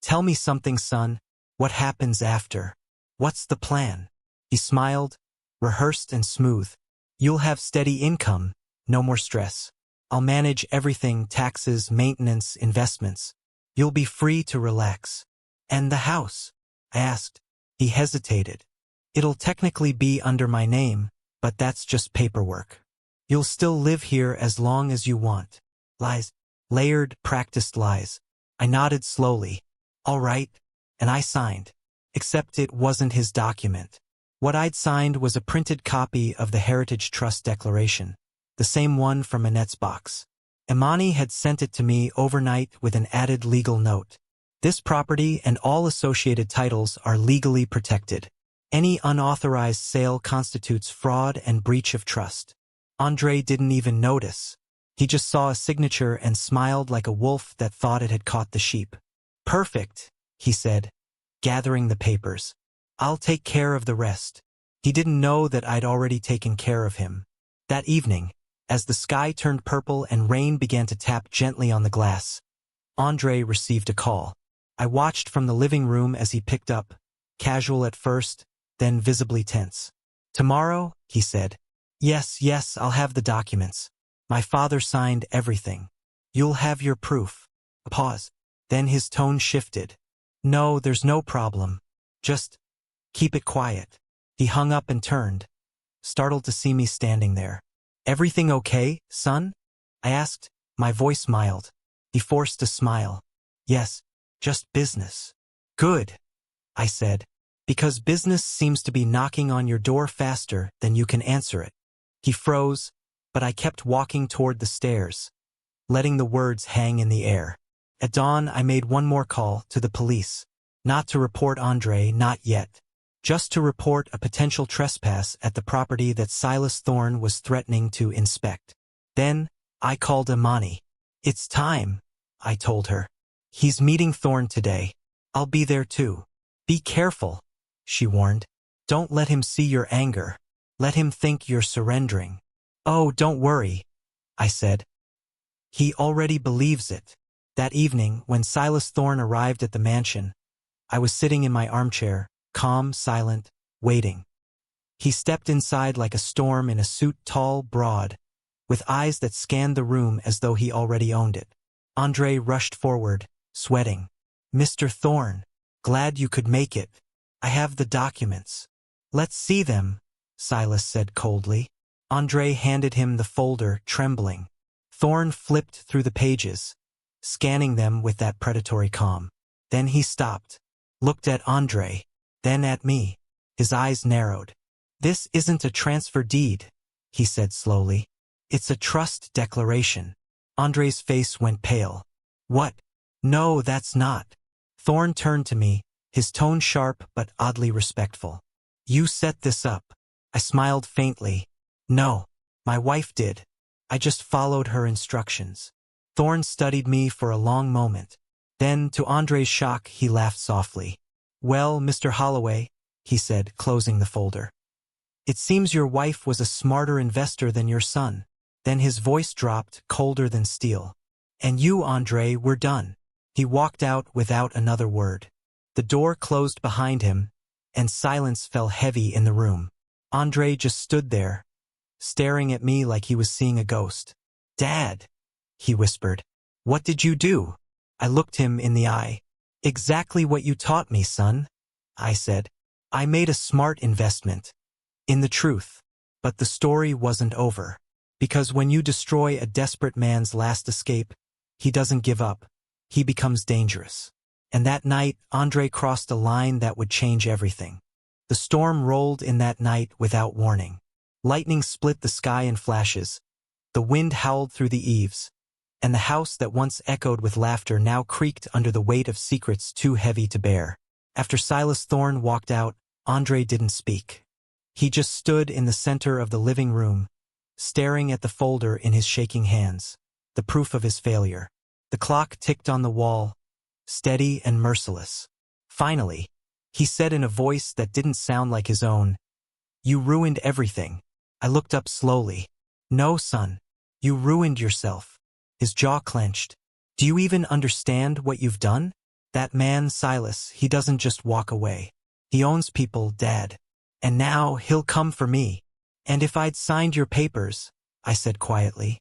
"tell me something, son. What happens after? What's the plan?" He smiled, rehearsed and smooth. You'll have steady income, no more stress. I'll manage everything, taxes, maintenance, investments. You'll be free to relax. And the house? I asked. He hesitated. It'll technically be under my name, but that's just paperwork. You'll still live here as long as you want. Lies. Layered, practiced lies. I nodded slowly. All right. And I signed. Except it wasn't his document. What I'd signed was a printed copy of the Heritage Trust Declaration, the same one from Annette's box. Imani had sent it to me overnight with an added legal note. This property and all associated titles are legally protected. Any unauthorized sale constitutes fraud and breach of trust. Andre didn't even notice. He just saw a signature and smiled like a wolf that thought it had caught the sheep. Perfect, he said, gathering the papers. I'll take care of the rest. He didn't know that I'd already taken care of him. That evening, as the sky turned purple and rain began to tap gently on the glass, Andre received a call. I watched from the living room as he picked up, casual at first, then visibly tense. Tomorrow, he said. Yes, I'll have the documents. My father signed everything. You'll have your proof. A pause. Then his tone shifted. No, there's no problem. Just keep it quiet. He hung up and turned, startled to see me standing there. Everything okay, son? I asked, my voice mild. He forced a smile. Yes, just business. Good, I said, because business seems to be knocking on your door faster than you can answer it. He froze, but I kept walking toward the stairs, letting the words hang in the air. At dawn, I made one more call to the police. Not to report Andre, not yet. Just to report a potential trespass at the property that Silus Thorne was threatening to inspect. Then, I called Imani. It's time, I told her. He's meeting Thorne today. I'll be there too. Be careful, she warned. Don't let him see your anger. Let him think you're surrendering. Oh, don't worry, I said. He already believes it. That evening, when Silus Thorne arrived at the mansion, I was sitting in my armchair, calm, silent, waiting. He stepped inside like a storm in a suit, tall, broad, with eyes that scanned the room as though he already owned it. Andre rushed forward, sweating. Mr. Thorne, glad you could make it. I have the documents. Let's see them, Silus said coldly. Andre handed him the folder, trembling. Thorne flipped through the pages, scanning them with that predatory calm. Then he stopped, looked at Andre, then at me. His eyes narrowed. This isn't a transfer deed, he said slowly. It's a trust declaration. Andre's face went pale. What? No, that's not. Thorne turned to me, his tone sharp but oddly respectful. You set this up. I smiled faintly. No, my wife did. I just followed her instructions. Thorne studied me for a long moment. Then, to Andre's shock, he laughed softly. Well, Mr. Holloway, he said, closing the folder. It seems your wife was a smarter investor than your son. Then his voice dropped, colder than steel. And you, Andre, we're done. He walked out without another word. The door closed behind him, and silence fell heavy in the room. Andre just stood there, staring at me like he was seeing a ghost. Dad, he whispered. What did you do? I looked him in the eye. Exactly what you taught me, son, I said. I made a smart investment. In the truth. But the story wasn't over. Because when you destroy a desperate man's last escape, he doesn't give up. He becomes dangerous. And that night, Andre crossed a line that would change everything. The storm rolled in that night without warning. Lightning split the sky in flashes. The wind howled through the eaves. And the house that once echoed with laughter now creaked under the weight of secrets too heavy to bear. After Silus Thorne walked out, Andre didn't speak. He just stood in the center of the living room, staring at the folder in his shaking hands, the proof of his failure. The clock ticked on the wall, steady and merciless. Finally, he said in a voice that didn't sound like his own, You ruined everything. I looked up slowly. No, son. You ruined yourself. His jaw clenched. Do you even understand what you've done? That man, Silus, he doesn't just walk away. He owns people, Dad. And now he'll come for me. And if I'd signed your papers, I said quietly,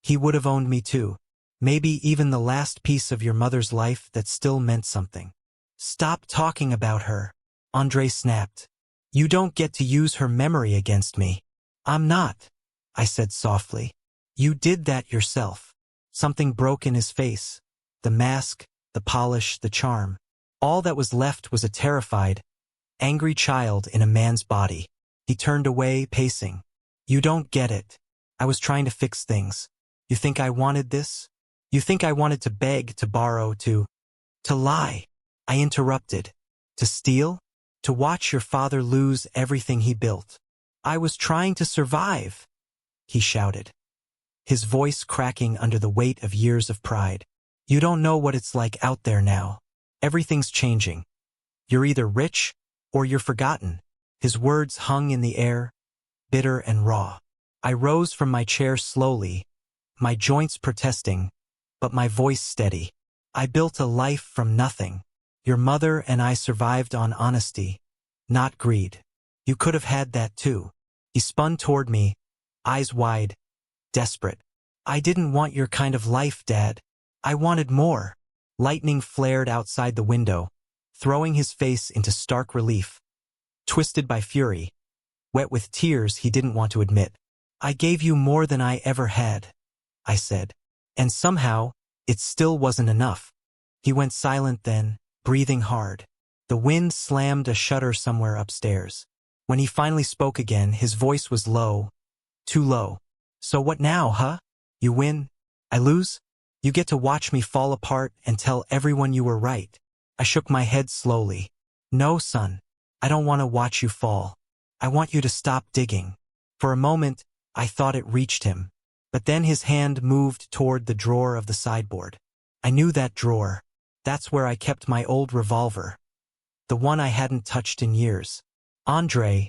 he would have owned me too. Maybe even the last piece of your mother's life that still meant something. Stop talking about her, Andre snapped. You don't get to use her memory against me. I'm not, I said softly. You did that yourself. Something broke in his face. The mask, the polish, the charm. All that was left was a terrified, angry child in a man's body. He turned away, pacing. You don't get it. I was trying to fix things. You think I wanted this? You think I wanted to beg, to borrow, to lie? I interrupted. To steal? To watch your father lose everything he built? I was trying to survive, he shouted, his voice cracking under the weight of years of pride. You don't know what it's like out there now. Everything's changing. You're either rich or you're forgotten. His words hung in the air, bitter and raw. I rose from my chair slowly, my joints protesting, but my voice steady. I built a life from nothing. Your mother and I survived on honesty, not greed. You could have had that too. He spun toward me, eyes wide, desperate. I didn't want your kind of life, Dad. I wanted more. Lightning flared outside the window, throwing his face into stark relief. Twisted by fury, wet with tears he didn't want to admit. I gave you more than I ever had, I said. And somehow, it still wasn't enough. He went silent then, breathing hard. The wind slammed a shutter somewhere upstairs. When he finally spoke again, his voice was low, too low. So what now, huh? You win, I lose? You get to watch me fall apart and tell everyone you were right. I shook my head slowly. No, son. I don't want to watch you fall. I want you to stop digging. For a moment, I thought it reached him. But then his hand moved toward the drawer of the sideboard. I knew that drawer. That's where I kept my old revolver. The one I hadn't touched in years. Andre,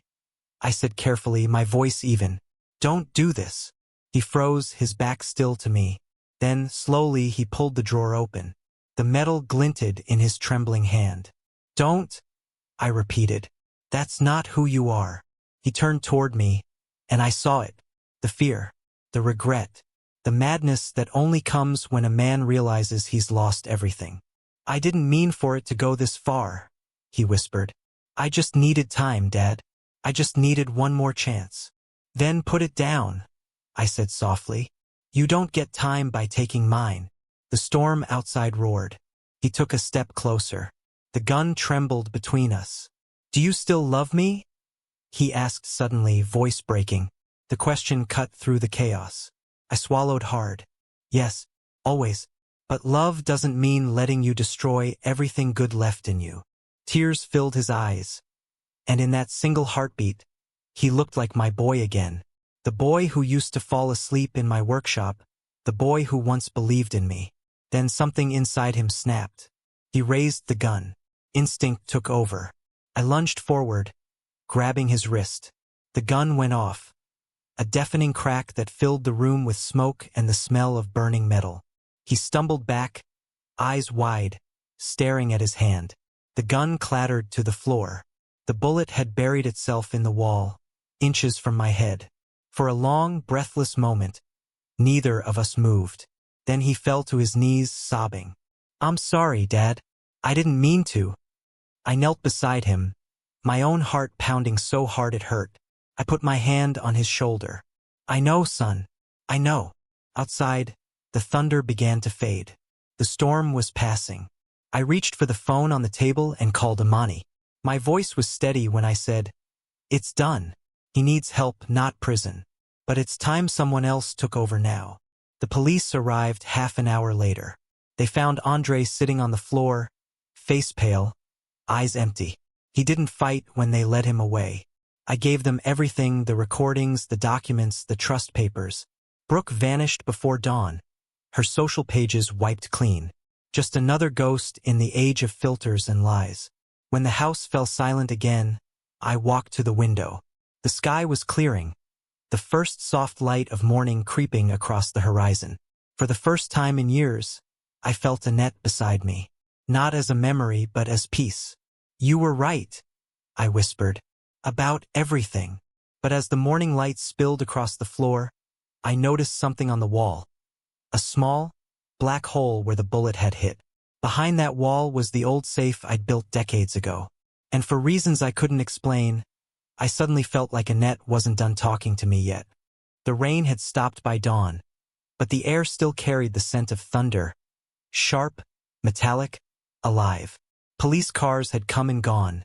I said carefully, my voice even. Don't do this. He froze, his back still to me. Then, slowly, he pulled the drawer open. The metal glinted in his trembling hand. Don't, I repeated. That's not who you are. He turned toward me, and I saw it. The fear, the regret, the madness that only comes when a man realizes he's lost everything. I didn't mean for it to go this far, he whispered. I just needed time, Dad. I just needed one more chance. Then put it down, I said softly. You don't get time by taking mine. The storm outside roared. He took a step closer. The gun trembled between us. Do you still love me? He asked suddenly, voice breaking. The question cut through the chaos. I swallowed hard. Yes, always. But love doesn't mean letting you destroy everything good left in you. Tears filled his eyes. And in that single heartbeat, he looked like my boy again. The boy who used to fall asleep in my workshop. The boy who once believed in me. Then something inside him snapped. He raised the gun. Instinct took over. I lunged forward, grabbing his wrist. The gun went off. A deafening crack that filled the room with smoke and the smell of burning metal. He stumbled back, eyes wide, staring at his hand. The gun clattered to the floor. The bullet had buried itself in the wall, inches from my head. For a long, breathless moment, neither of us moved. Then he fell to his knees, sobbing. I'm sorry, Dad. I didn't mean to. I knelt beside him, my own heart pounding so hard it hurt. I put my hand on his shoulder. I know, son. I know. Outside, the thunder began to fade. The storm was passing. I reached for the phone on the table and called Amani. My voice was steady when I said, It's done. He needs help, not prison. But it's time someone else took over now. The police arrived half an hour later. They found Andre sitting on the floor, face pale, eyes empty. He didn't fight when they led him away. I gave them everything, the recordings, the documents, the trust papers. Brooke vanished before dawn. Her social pages wiped clean. Just another ghost in the age of filters and lies. When the house fell silent again, I walked to the window. The sky was clearing, the first soft light of morning creeping across the horizon. For the first time in years, I felt Annette beside me. Not as a memory, but as peace. You were right, I whispered. about everything. But as the morning light spilled across the floor, I noticed something on the wall. A small, black hole where the bullet had hit. Behind that wall was the old safe I'd built decades ago. And for reasons I couldn't explain, I suddenly felt like Annette wasn't done talking to me yet. The rain had stopped by dawn, but the air still carried the scent of thunder. Sharp, metallic, alive. Police cars had come and gone,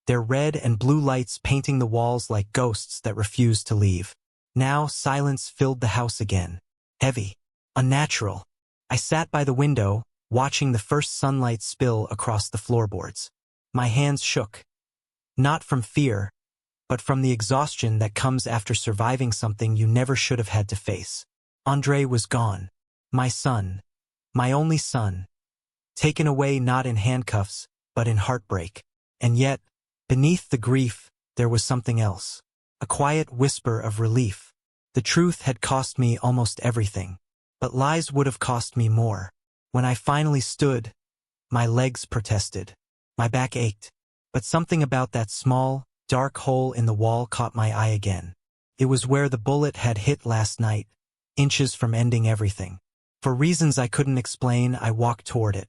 their red and blue lights painting the walls like ghosts that refused to leave. Now silence filled the house again. Heavy, unnatural. I sat by the window, watching the first sunlight spill across the floorboards. My hands shook. Not from fear, but from the exhaustion that comes after surviving something you never should have had to face. Andre was gone. My son. My only son. Taken away not in handcuffs, but in heartbreak. And yet, beneath the grief, there was something else. A quiet whisper of relief. The truth had cost me almost everything. But lies would have cost me more. When I finally stood, my legs protested. My back ached. But something about that small, dark hole in the wall caught my eye again. It was where the bullet had hit last night, inches from ending everything. For reasons I couldn't explain, I walked toward it.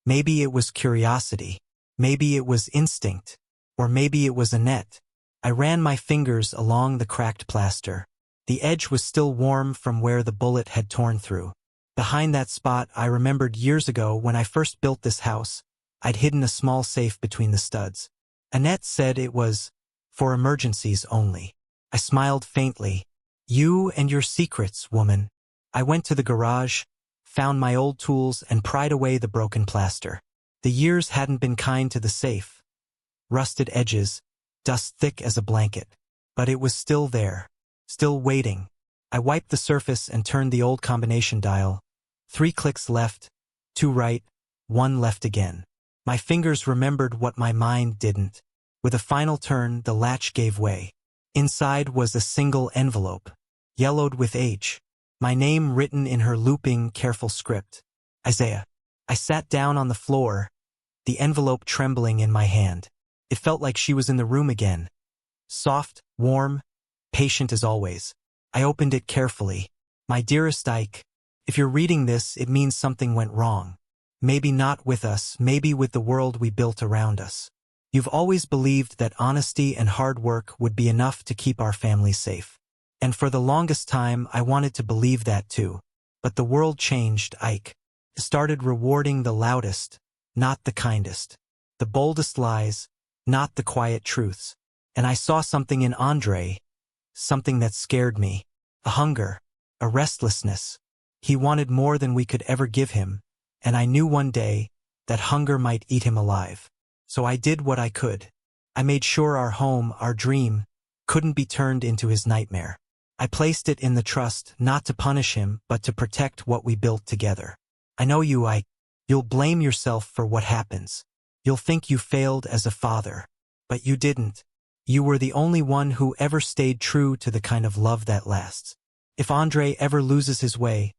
Maybe it was curiosity. Maybe it was instinct. Or maybe it was Annette. I ran my fingers along the cracked plaster. The edge was still warm from where the bullet had torn through. Behind that spot, I remembered years ago when I first built this house, I'd hidden a small safe between the studs. Annette said it was for emergencies only. I smiled faintly. You and your secrets, woman. I went to the garage, found my old tools, and pried away the broken plaster. The years hadn't been kind to the safe. Rusted edges, dust thick as a blanket. But it was still there, still waiting. I wiped the surface and turned the old combination dial. 3 clicks left, 2 right, 1 left again. My fingers remembered what my mind didn't. With a final turn, the latch gave way. Inside was a single envelope, yellowed with age. My name written in her looping, careful script. Isaiah. I sat down on the floor, the envelope trembling in my hand. It felt like she was in the room again. Soft, warm, patient as always. I opened it carefully. My dearest Ike, if you're reading this, it means something went wrong. Maybe not with us, maybe with the world we built around us. You've always believed that honesty and hard work would be enough to keep our family safe. And for the longest time, I wanted to believe that too. But the world changed, Ike. It started rewarding the loudest, not the kindest. The boldest lies, not the quiet truths. And I saw something in Andre, something that scared me. A hunger, a restlessness. He wanted more than we could ever give him, and I knew one day that hunger might eat him alive. So I did what I could. I made sure our home, our dream, couldn't be turned into his nightmare. I placed it in the trust not to punish him, but to protect what we built together. I know you, Ike. You'll blame yourself for what happens. You'll think you failed as a father. But you didn't. You were the only one who ever stayed true to the kind of love that lasts. If Andre ever loses his way,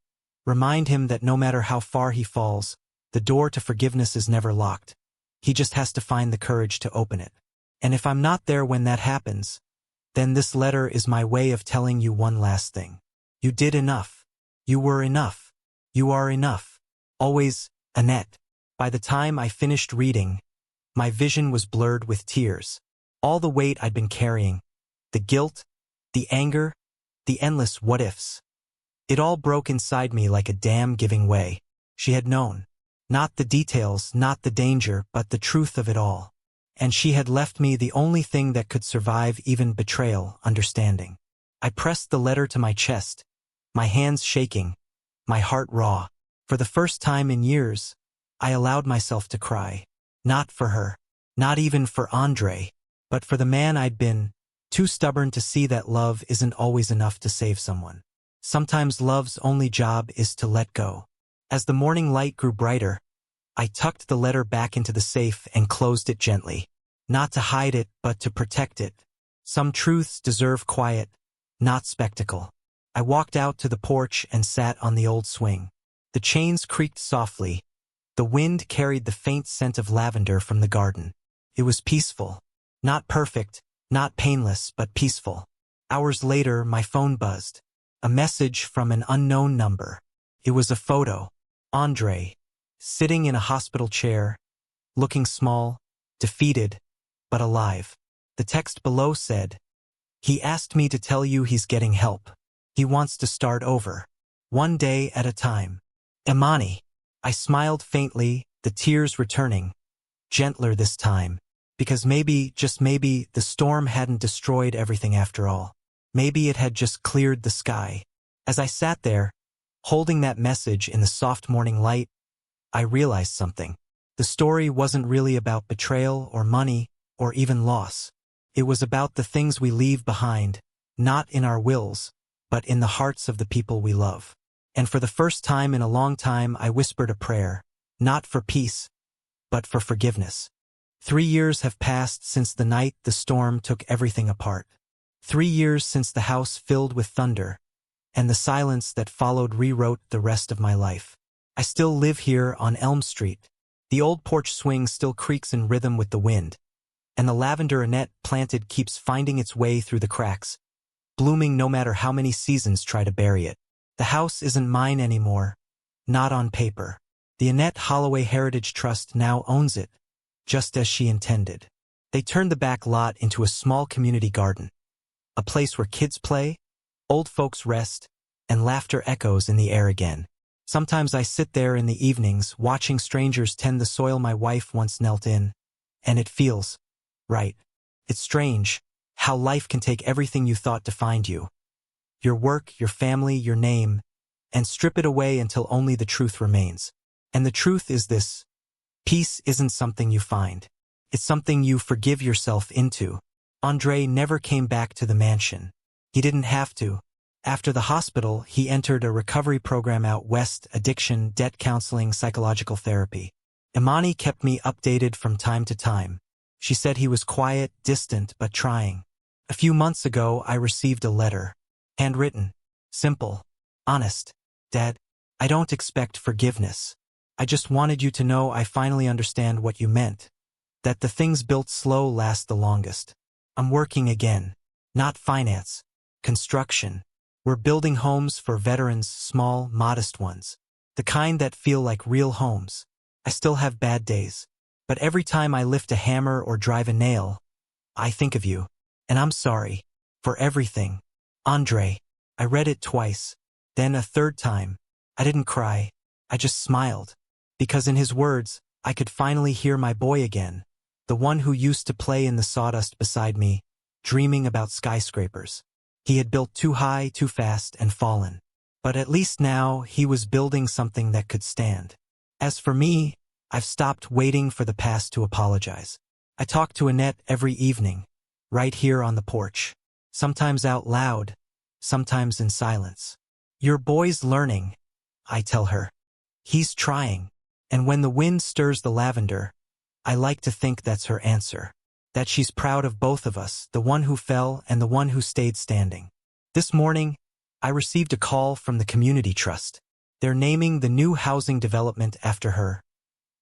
remind him that no matter how far he falls, the door to forgiveness is never locked. He just has to find the courage to open it. And if I'm not there when that happens, then this letter is my way of telling you one last thing. You did enough. You were enough. You are enough. Always, Annette. By the time I finished reading, my vision was blurred with tears. All the weight I'd been carrying, the guilt, the anger, the endless what-ifs. It all broke inside me like a dam giving way. She had known. Not the details, not the danger, but the truth of it all. And she had left me the only thing that could survive even betrayal, understanding. I pressed the letter to my chest, my hands shaking, my heart raw. For the first time in years, I allowed myself to cry. Not for her, not even for Andre, but for the man I'd been, too stubborn to see that love isn't always enough to save someone. Sometimes love's only job is to let go. As the morning light grew brighter, I tucked the letter back into the safe and closed it gently. Not to hide it, but to protect it. Some truths deserve quiet, not spectacle. I walked out to the porch and sat on the old swing. The chains creaked softly. The wind carried the faint scent of lavender from the garden. It was peaceful. Not perfect, Not painless, but peaceful. Hours later, my phone buzzed. A message from an unknown number. It was a photo. Andre, sitting in a hospital chair, looking small, defeated, but alive. The text below said, "He asked me to tell you he's getting help. He wants to start over. One day at a time. Imani." I smiled faintly, the tears returning. Gentler this time. Because maybe, just maybe, the storm hadn't destroyed everything after all. Maybe it had just cleared the sky. As I sat there, holding that message in the soft morning light, I realized something. The story wasn't really about betrayal or money or even loss. It was about the things we leave behind, not in our wills, but in the hearts of the people we love. And for the first time in a long time, I whispered a prayer, not for peace, but for forgiveness. 3 years have passed since the night the storm took everything apart. 3 years since the house filled with thunder, and the silence that followed rewrote the rest of my life. I still live here on Elm Street. The old porch swing still creaks in rhythm with the wind, and the lavender Annette planted keeps finding its way through the cracks, blooming no matter how many seasons try to bury it. The house isn't mine anymore, not on paper. The Annette Holloway Heritage Trust now owns it, just as she intended. They turned the back lot into a small community garden, a place where kids play, old folks rest, and laughter echoes in the air again. Sometimes I sit there in the evenings watching strangers tend the soil my wife once knelt in, and it feels right. It's strange how life can take everything you thought defined you, your work, your family, your name, and strip it away until only the truth remains. And the truth is this: peace isn't something you find. It's something you forgive yourself into. Andre never came back to the mansion. He didn't have to. After the hospital, he entered a recovery program out west: addiction, debt counseling, psychological therapy. Imani kept me updated from time to time. She said he was quiet, distant, but trying. A few months ago, I received a letter. Handwritten. Simple. Honest. Dad, I don't expect forgiveness. I just wanted you to know I finally understand what you meant. That the things built slow last the longest. I'm working again. Not finance. Construction. We're building homes for veterans, small, modest ones. The kind that feel like real homes. I still have bad days. But every time I lift a hammer or drive a nail, I think of you. And I'm sorry. For everything. Andre. I read it twice. Then a third time. I didn't cry. I just smiled. Because in his words, I could finally hear my boy again. The one who used to play in the sawdust beside me, dreaming about skyscrapers. He had built too high, too fast, and fallen. But at least now, he was building something that could stand. As for me, I've stopped waiting for the past to apologize. I talk to Annette every evening, right here on the porch. Sometimes out loud, sometimes in silence. Your boy's learning, I tell her. He's trying. And when the wind stirs the lavender, I like to think that's her answer. That she's proud of both of us, the one who fell and the one who stayed standing. This morning, I received a call from the community trust. They're naming the new housing development after her,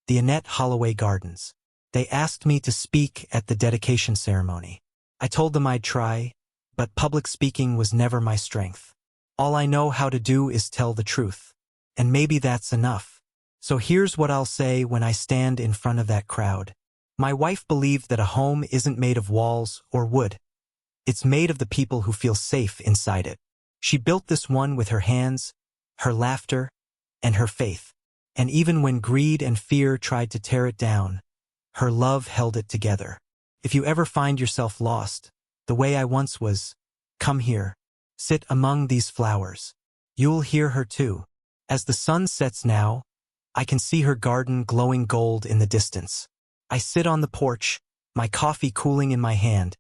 the Annette Holloway Gardens. They asked me to speak at the dedication ceremony. I told them I'd try, but public speaking was never my strength. All I know how to do is tell the truth. And maybe that's enough. So here's what I'll say when I stand in front of that crowd. My wife believed that a home isn't made of walls or wood. It's made of the people who feel safe inside it. She built this one with her hands, her laughter, and her faith. And even when greed and fear tried to tear it down, her love held it together. If you ever find yourself lost, the way I once was, come here, sit among these flowers. You'll hear her too. As the sun sets now, I can see her garden glowing gold in the distance. I sit on the porch, my coffee cooling in my hand,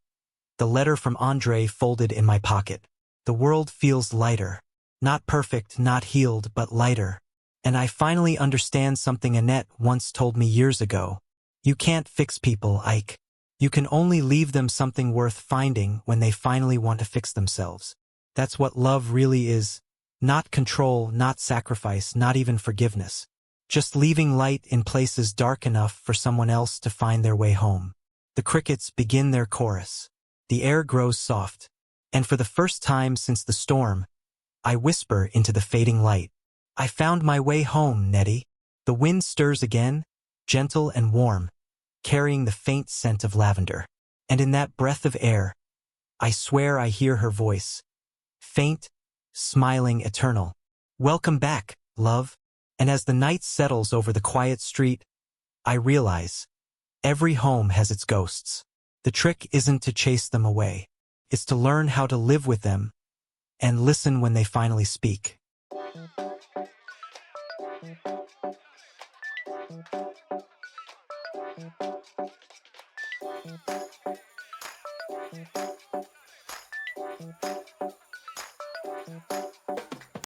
the letter from Andre folded in my pocket. The world feels lighter. Not perfect, not healed, but lighter. And I finally understand something Annette once told me years ago. You can't fix people, Ike. You can only leave them something worth finding when they finally want to fix themselves. That's what love really is. Not control, not sacrifice, not even forgiveness. Just leaving light in places dark enough for someone else to find their way home. The crickets begin their chorus. The air grows soft, and for the first time since the storm, I whisper into the fading light. I found my way home, Nettie. The wind stirs again, gentle and warm, carrying the faint scent of lavender. And in that breath of air, I swear I hear her voice, faint, smiling, eternal. Welcome back, love. And as the night settles over the quiet street, I realize every home has its ghosts. The trick isn't to chase them away. It's to learn how to live with them and listen when they finally speak.